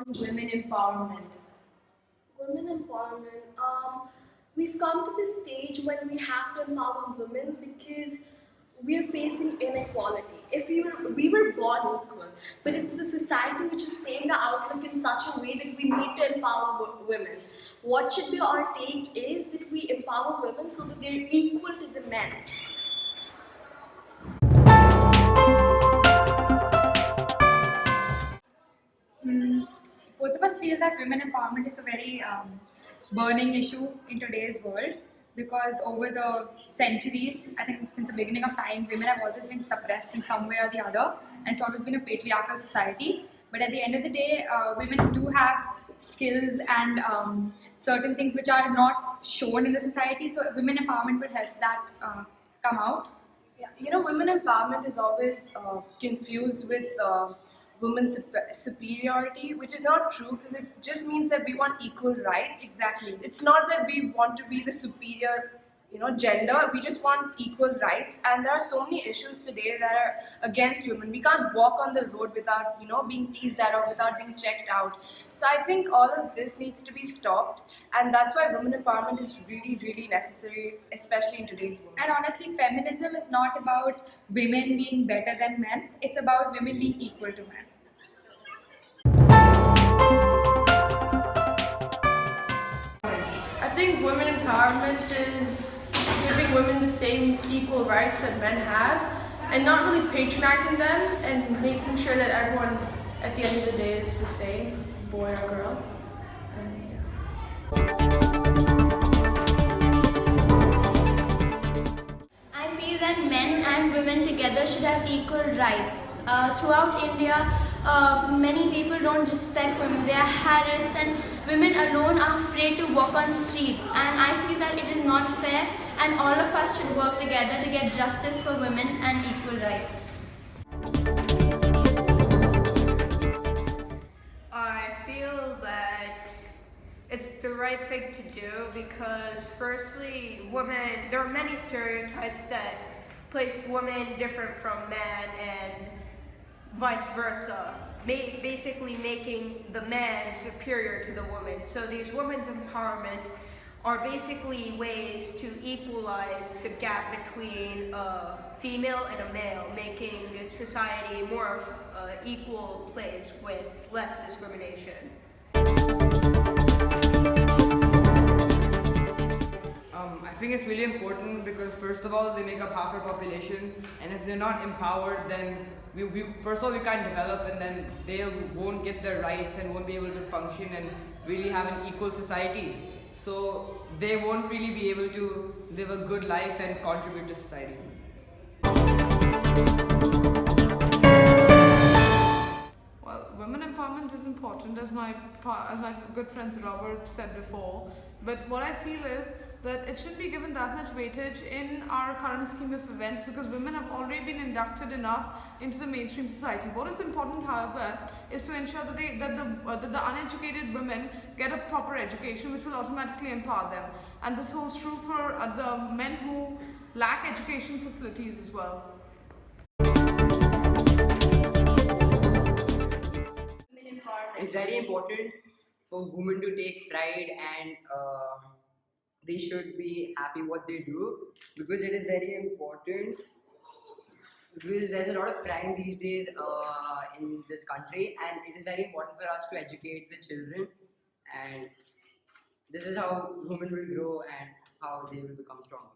on women empowerment? Women empowerment. We've come to this stage when we have to empower women because we're facing inequality. If we were born equal, but it's a society which has framed the outlook in such a way that we need to empower women. What should be our take is that we empower women so that they're equal to the men. Mm, Both of us feel that women empowerment is a very burning issue in today's world because over the centuries, I think since the beginning of time, women have always been suppressed in some way or the other, and it's always been a patriarchal society. But at the end of the day, women do have skills and certain things which are not shown in the society. So women empowerment will help that come out. Yeah, women empowerment is always confused with women's superiority, which is not true because it just means that we want equal rights. Exactly. It's not that we want to be the superior, gender. We just want equal rights, and there are so many issues today that are against women. We can't walk on the road without, being teased at or without being checked out. So I think all of this needs to be stopped, and that's why women empowerment is really, really necessary, especially in today's world. And honestly, feminism is not about women being better than men, it's about women being equal to men. I think women empowerment is giving women the same equal rights that men have and not really patronizing them and making sure that everyone at the end of the day is the same, boy or girl. And, I feel that men and women together should have equal rights. Throughout India, many people don't respect women. They are harassed, and women alone are afraid to walk on streets. And I feel that it is not fair, and all of us should work together to get justice for women and equal rights. I feel that it's the right thing to do because, firstly, women, there are many stereotypes that place women different from men and vice versa, basically making the man superior to the woman. So these women's empowerment are basically ways to equalize the gap between a female and a male, making society a more equal place with less discrimination. I think it's really important because first of all they make up half our population, and if they're not empowered, then we first of all we can't develop, and then they won't get their rights and won't be able to function and really have an equal society. So they won't really be able to live a good life and contribute to society. Well, women empowerment is important, as my good friends Robert said before. But what I feel is that it shouldn't be given that much weightage in our current scheme of events because women have already been inducted enough into the mainstream society. What is important, however, is to ensure that the uneducated women get a proper education, which will automatically empower them. And this holds true for the men who lack education facilities as well. It's very important for women to take pride, and they should be happy what they do because it is very important, because there's a lot of crime these days in this country, and it is very important for us to educate the children, and this is how women will grow and how they will become stronger.